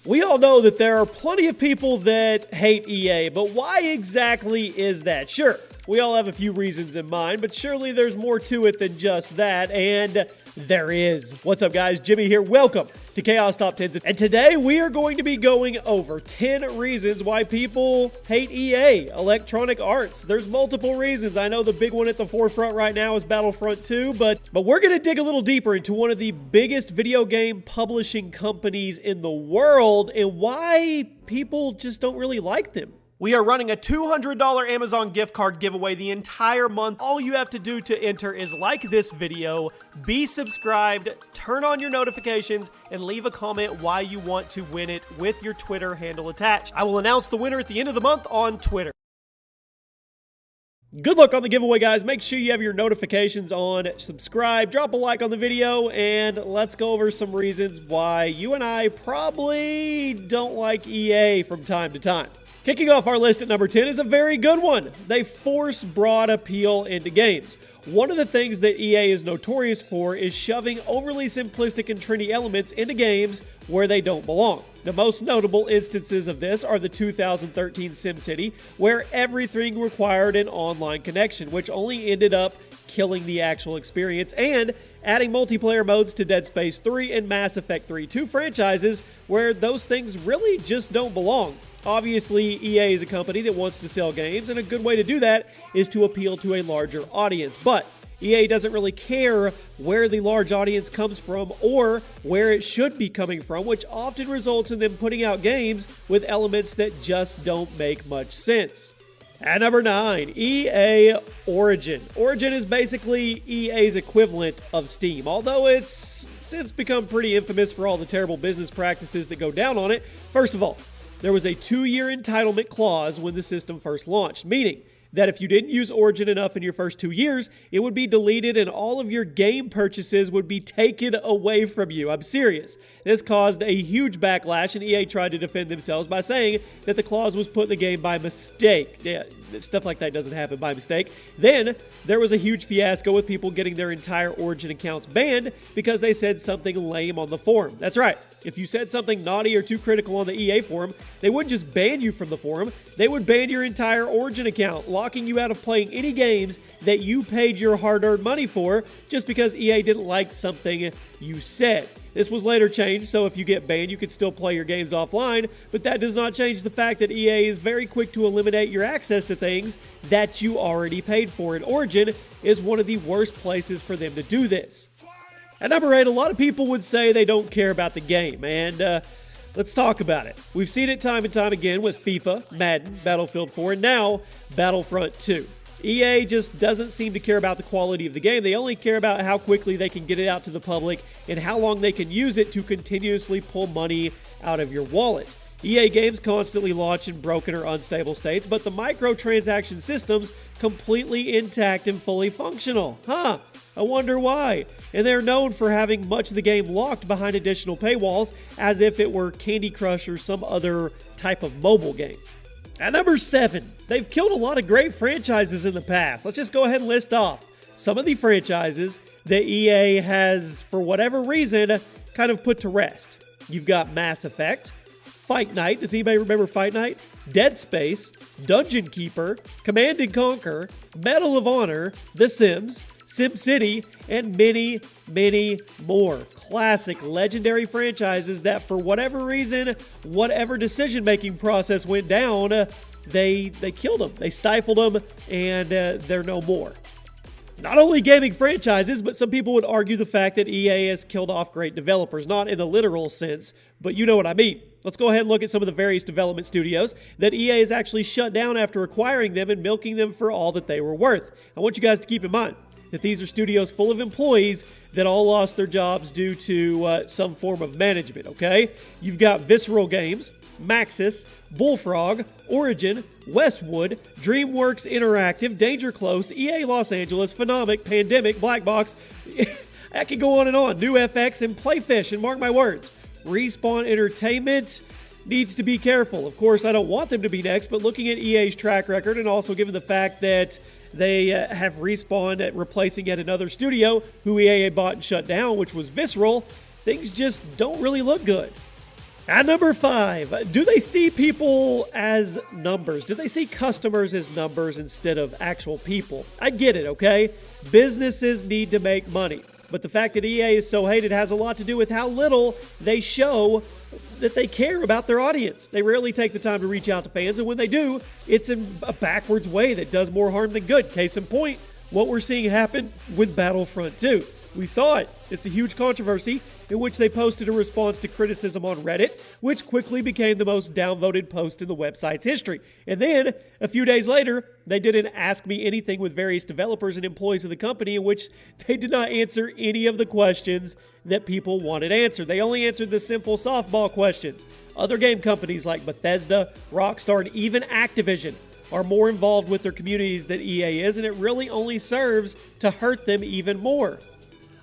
We all know that there are plenty of people that hate EA, but why exactly is that? Sure, we all have a few reasons in mind, but surely there's more to it than just that, and there is. What's up, guys? Jimmy here. Welcome to Chaos Top 10s, and today we are going to be going over 10 reasons why people hate EA, Electronic Arts. There's multiple reasons. I know the big one at the forefront right now is Battlefront 2, but we're going to dig a little deeper into one of the biggest video game publishing companies in the world and why people just don't really like them. We are running a $200 Amazon gift card giveaway the entire month. All you have to do to enter is like this video, be subscribed, turn on your notifications, and leave a comment why you want to win it with your Twitter handle attached. I will announce the winner at the end of the month on Twitter. Good luck on the giveaway, guys. Make sure you have your notifications on, subscribe, drop a like on the video, and let's go over some reasons why you and I probably don't like EA from time to time. Kicking off our list at number 10 is a very good one. They force broad appeal into games. One of the things that EA is notorious for is shoving overly simplistic and trendy elements into games where they don't belong. The most notable instances of this are the 2013 SimCity, where everything required an online connection, which only ended up killing the actual experience, and adding multiplayer modes to Dead Space 3 and Mass Effect 3, two franchises where those things really just don't belong. Obviously, EA is a company that wants to sell games, and a good way to do that is to appeal to a larger audience. But EA doesn't really care where the large audience comes from or where it should be coming from, which often results in them putting out games with elements that just don't make much sense. At number 9, EA Origin. Origin is basically EA's equivalent of Steam, although it's since become pretty infamous for all the terrible business practices that go down on it. First of all, there was a 2-year entitlement clause when the system first launched, meaning that if you didn't use Origin enough in your first 2 years, it would be deleted and all of your game purchases would be taken away from you. I'm serious. This caused a huge backlash, and EA tried to defend themselves by saying that the clause was put in the game by mistake. Yeah, stuff like that doesn't happen by mistake. Then there was a huge fiasco with people getting their entire Origin accounts banned because they said something lame on the forum. That's right. If you said something naughty or too critical on the EA forum, they wouldn't just ban you from the forum, they would ban your entire Origin account, locking you out of playing any games that you paid your hard-earned money for just because EA didn't like something you said. This was later changed, so if you get banned, you can still play your games offline, but that does not change the fact that EA is very quick to eliminate your access to things that you already paid for, and Origin is one of the worst places for them to do this. At number 8, a lot of people would say they don't care about the game, and let's talk about it. We've seen it time and time again with FIFA, Madden, Battlefield 4, and now Battlefront 2. EA just doesn't seem to care about the quality of the game. They only care about how quickly they can get it out to the public and how long they can use it to continuously pull money out of your wallet. EA games constantly launch in broken or unstable states, but the microtransaction system's completely intact and fully functional. I wonder why. And they're known for having much of the game locked behind additional paywalls as if it were Candy Crush or some other type of mobile game. At number 7, they've killed a lot of great franchises in the past. Let's just go ahead and list off some of the franchises that EA has, for whatever reason, kind of put to rest. You've got Mass Effect, Fight Night. Does anybody remember Fight Night? Dead Space, Dungeon Keeper, Command & Conquer, Medal of Honor, The Sims, SimCity, and many, many more. Classic, legendary franchises that for whatever reason, whatever decision-making process went down, they killed them. They stifled them, and they're no more. Not only gaming franchises, but some people would argue the fact that EA has killed off great developers. Not in the literal sense, but you know what I mean. Let's go ahead and look at some of the various development studios that EA has actually shut down after acquiring them and milking them for all that they were worth. I want you guys to keep in mind that these are studios full of employees that all lost their jobs due to some form of management, okay? You've got Visceral Games, Maxis, Bullfrog, Origin, Westwood, DreamWorks Interactive, Danger Close, EA Los Angeles, Phenomic, Pandemic, Blackbox. I could go on and on. NewFX and Playfish, and mark my words, Respawn Entertainment needs to be careful. Of course, I don't want them to be next, but looking at EA's track record and also given the fact that they have Respawn at replacing yet another studio who EA had bought and shut down, which was Visceral, things just don't really look good. At number 5, do they see people as numbers? Do they see customers as numbers instead of actual people? I get it, okay? Businesses need to make money. But the fact that EA is so hated has a lot to do with how little they show that they care about their audience. They rarely take the time to reach out to fans, and when they do, it's in a backwards way that does more harm than good. Case in point, what we're seeing happen with Battlefront 2. We saw it. It's a huge controversy in which they posted a response to criticism on Reddit, which quickly became the most downvoted post in the website's history. And then, a few days later, they did an Ask Me Anything with various developers and employees of the company in which they did not answer any of the questions that people wanted answered. They only answered the simple softball questions. Other game companies like Bethesda, Rockstar, and even Activision are more involved with their communities than EA is, and it really only serves to hurt them even more.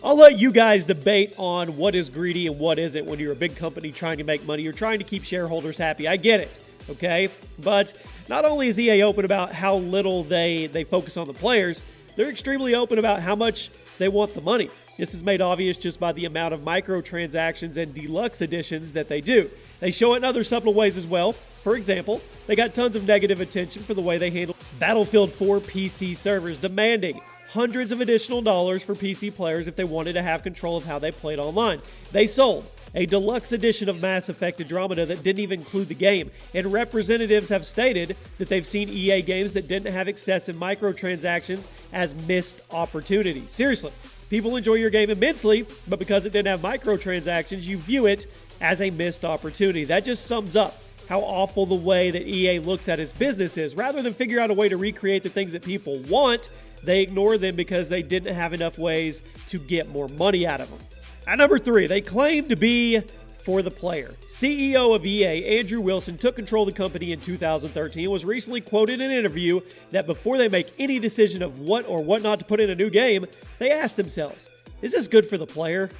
I'll let you guys debate on what is greedy and what isn't when you're a big company trying to make money. You're trying to keep shareholders happy. I get it, okay? But not only is EA open about how little they focus on the players, they're extremely open about how much they want the money. This is made obvious just by the amount of microtransactions and deluxe editions that they do. They show it in other subtle ways as well. For example, they got tons of negative attention for the way they handled Battlefield 4 PC servers, demanding hundreds of additional dollars for PC players if they wanted to have control of how they played online. They sold a deluxe edition of Mass Effect Andromeda that didn't even include the game, and representatives have stated that they've seen EA games that didn't have excessive microtransactions as missed opportunities. Seriously, people enjoy your game immensely, but because it didn't have microtransactions, you view it as a missed opportunity. That just sums up how awful the way that EA looks at its business is. Rather than figure out a way to recreate the things that people want, they ignore them because they didn't have enough ways to get more money out of them. At number 3, they claim to be for the player. CEO of EA, Andrew Wilson, took control of the company in 2013 and was recently quoted in an interview that before they make any decision of what or what not to put in a new game, they ask themselves, is this good for the player?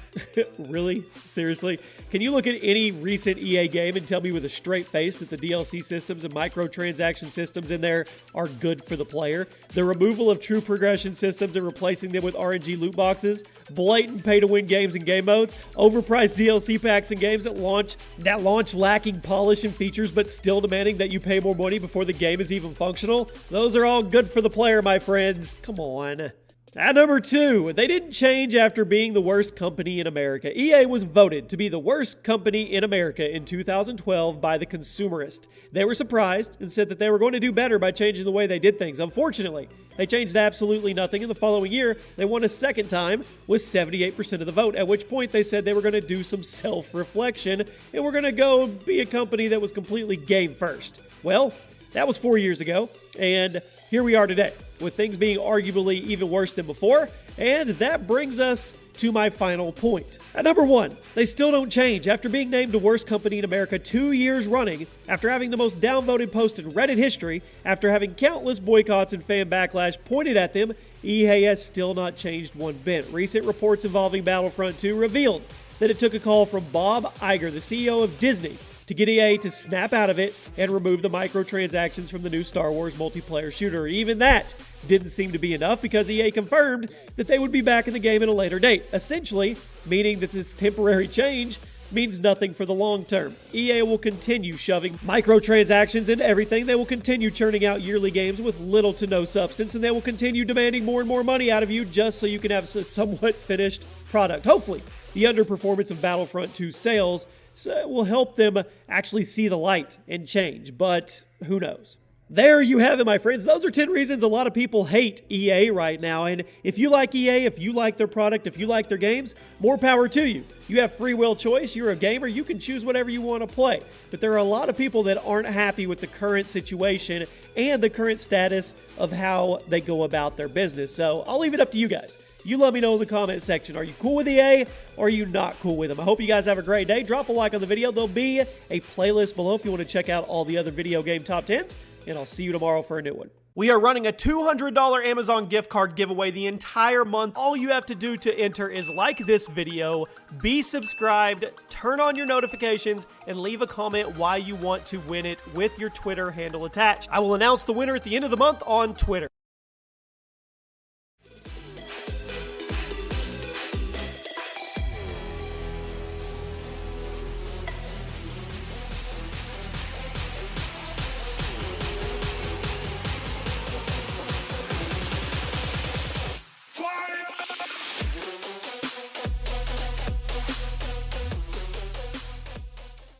Really? Seriously? Can you look at any recent EA game and tell me with a straight face that the DLC systems and microtransaction systems in there are good for the player? The removal of true progression systems and replacing them with RNG loot boxes, blatant pay-to-win games and game modes, overpriced DLC packs and games that launch lacking polish and features but still demanding that you pay more money before the game is even functional? Those are all good for the player, my friends. Come on. At number 2, they didn't change after being the worst company in America. EA was voted to be the worst company in America in 2012 by The Consumerist. They were surprised and said that they were going to do better by changing the way they did things. Unfortunately, they changed absolutely nothing. In the following year, they won a second time with 78% of the vote, at which point they said they were going to do some self-reflection and were going to go be a company that was completely game first. Well, that was 4 years ago, and here we are today, with things being arguably even worse than before, and that brings us to my final point. At number 1, they still don't change. After being named the worst company in America 2 years running, after having the most downvoted post in Reddit history, after having countless boycotts and fan backlash pointed at them, EA has still not changed one bit. Recent reports involving Battlefront 2 revealed that it took a call from Bob Iger, the CEO of Disney, to get EA to snap out of it and remove the microtransactions from the new Star Wars multiplayer shooter. Even that didn't seem to be enough because EA confirmed that they would be back in the game at a later date, essentially meaning that this temporary change means nothing for the long term. EA will continue shoving microtransactions into everything. They will continue churning out yearly games with little to no substance, and they will continue demanding more and more money out of you just so you can have a somewhat finished product. Hopefully, the underperformance of Battlefront 2 sales will help them actually see the light and change, but who knows? There you have it, my friends. Those are 10 reasons a lot of people hate EA right now. And if you like EA, if you like their product, if you like their games, more power to you. You have free will choice. You're a gamer. You can choose whatever you want to play. But there are a lot of people that aren't happy with the current situation and the current status of how they go about their business. So I'll leave it up to you guys. You let me know in the comment section. Are you cool with EA or are you not cool with them? I hope you guys have a great day. Drop a like on the video. There'll be a playlist below if you want to check out all the other video game top 10s. And I'll see you tomorrow for a new one. We are running a $200 Amazon gift card giveaway the entire month. All you have to do to enter is like this video, be subscribed, turn on your notifications, and leave a comment why you want to win it with your Twitter handle attached. I will announce the winner at the end of the month on Twitter.